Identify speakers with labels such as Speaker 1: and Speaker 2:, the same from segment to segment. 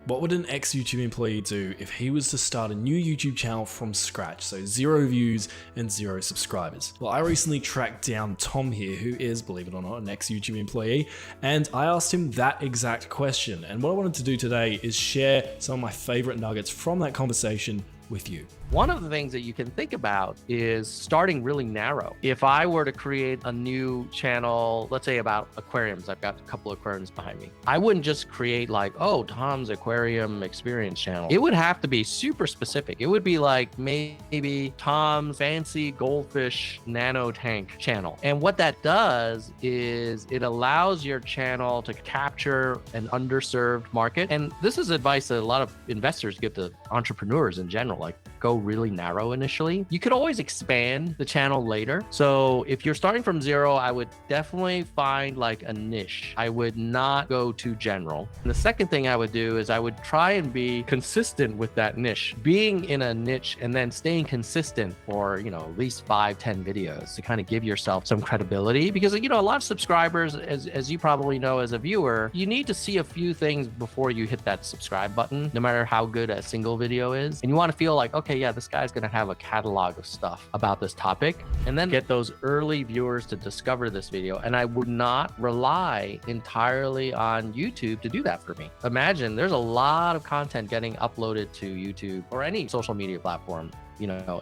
Speaker 1: What would an ex-YouTube employee do if he was to start a new YouTube channel from scratch, so 0 views and 0 subscribers? Well, I recently tracked down Tom here, who is, believe it or not, an ex-YouTube employee, and I asked him that exact question. And what I wanted to do today is share some of my favorite nuggets from that conversation with you.
Speaker 2: One of the things that you can think about is starting really narrow. If I were to create a new channel, let's say about aquariums, I've got a couple of aquariums behind me. I wouldn't just create like, oh, Tom's aquarium experience channel. It would have to be super specific. It would be like maybe Tom's fancy goldfish nano tank channel. And what that does is it allows your channel to capture an underserved market. And this is advice that a lot of investors give to entrepreneurs in general, like go really narrow initially. You could always expand the channel later. So if you're starting from 0, I would definitely find like a niche. I would not go too general. And the second thing I would do is I would try and be consistent with that niche. Being in a niche and then staying consistent for, at least 5-10 videos to kind of give yourself some credibility. Because, a lot of subscribers, as you probably know as a viewer, you need to see a few things before you hit that subscribe button, no matter how good a single video is. And you want to feel like, okay, yeah, this guy's going to have a catalog of stuff about this topic, and then get those early viewers to discover this video. And I would not rely entirely on YouTube to do that for me. Imagine there's a lot of content getting uploaded to YouTube or any social media platform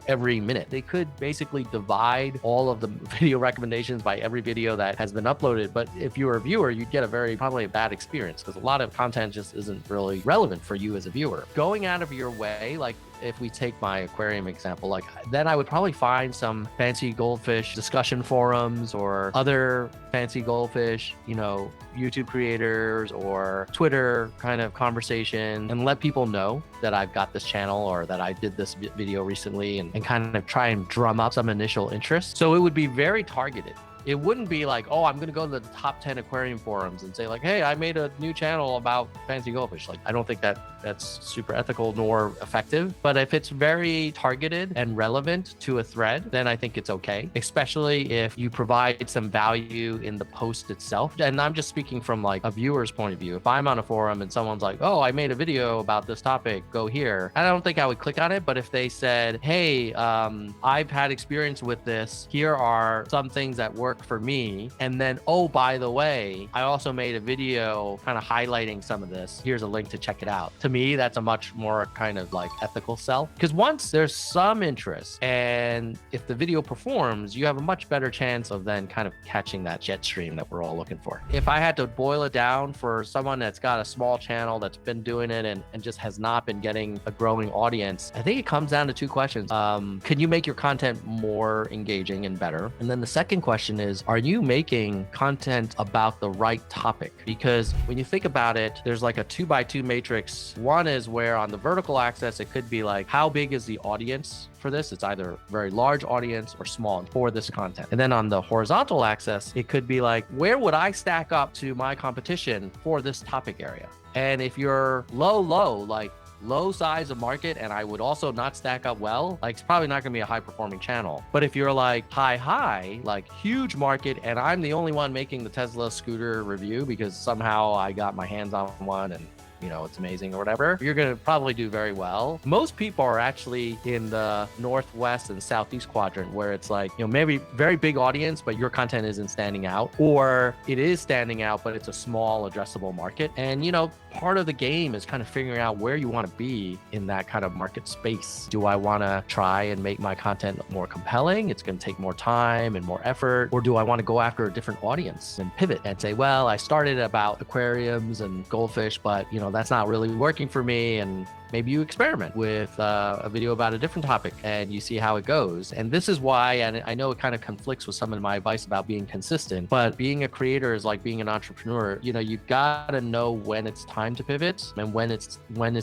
Speaker 2: every minute. They could basically divide all of the video recommendations by every video that has been uploaded. But if you were a viewer, you'd get probably a bad experience because a lot of content just isn't really relevant for you as a viewer. Going out of your way, like if we take my aquarium example, then I would probably find some fancy goldfish discussion forums or other fancy goldfish, YouTube creators or Twitter kind of conversation, and let people know that I've got this channel or that I did this video recently, and kind of try and drum up some initial interest. So it would be very targeted. It wouldn't be like, oh, I'm going to go to the top 10 aquarium forums and say like, hey, I made a new channel about fancy goldfish. I don't think that's super ethical nor effective. But if it's very targeted and relevant to a thread, then I think it's okay, especially if you provide some value in the post itself. And I'm just speaking from like a viewer's point of view. If I'm on a forum and someone's like, oh, I made a video about this topic, go here. I don't think I would click on it. But if they said, hey, I've had experience with this, here are some things that work for me, and then, oh, by the way, I also made a video kind of highlighting some of this. Here's a link to check it out. To me, that's a much more kind of like ethical sell, because once there's some interest and if the video performs, you have a much better chance of then kind of catching that jet stream that we're all looking for. If I had to boil it down for someone that's got a small channel that's been doing it and just has not been getting a growing audience, I think it comes down to 2 questions. Can you make your content more engaging and better? And then the second question is, are you making content about the right topic? Because when you think about it, there's like a 2x2 matrix. One is where on the vertical axis, it could be like, how big is the audience for this? It's either a very large audience or small for this content. And then on the horizontal axis, it could be like, where would I stack up to my competition for this topic area? And if you're low, like low size of market, and I would also not stack up well, like it's probably not gonna be a high performing channel. But if you're like high, like huge market, and I'm the only one making the Tesla scooter review because somehow I got my hands on one and it's amazing or whatever, you're going to probably do very well. Most people are actually in the northwest and southeast quadrant where it's like, maybe very big audience, but your content isn't standing out, or it is standing out, but it's a small addressable market. And, part of the game is kind of figuring out where you want to be in that kind of market space. Do I want to try and make my content more compelling? It's going to take more time and more effort. Or do I want to go after a different audience and pivot and say, well, I started about aquariums and goldfish, but that's not really working for me. And maybe you experiment with a video about a different topic and you see how it goes. And this is why, and I know it kind of conflicts with some of my advice about being consistent, but being a creator is like being an entrepreneur. You've got to know when it's time to pivot and when it's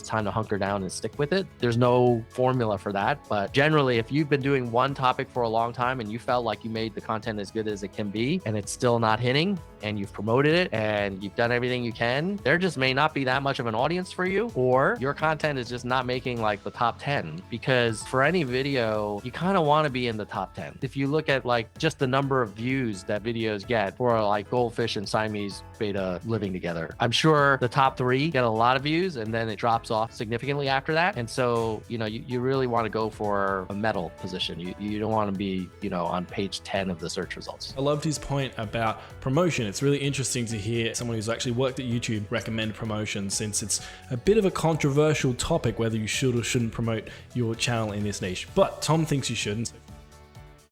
Speaker 2: time to hunker down and stick with it. There's no formula for that, but generally, if you've been doing one topic for a long time and you felt like you made the content as good as it can be and it's still not hitting, and you've promoted it and you've done everything you can, there just may not be that much much of an audience for you, or your content is just not making like the top 10. Because for any video, you kind of want to be in the top 10. If you look at like just the number of views that videos get for like goldfish and Siamese beta living together, I'm sure the top 3 get a lot of views and then it drops off significantly after that. And so, you really want to go for a medal position. You don't want to be, on page 10 of the search results.
Speaker 1: I loved his point about promotion. It's really interesting to hear someone who's actually worked at YouTube recommend promotion, since it's a bit of a controversial topic whether you should or shouldn't promote your channel in this niche. But Tom thinks you shouldn't.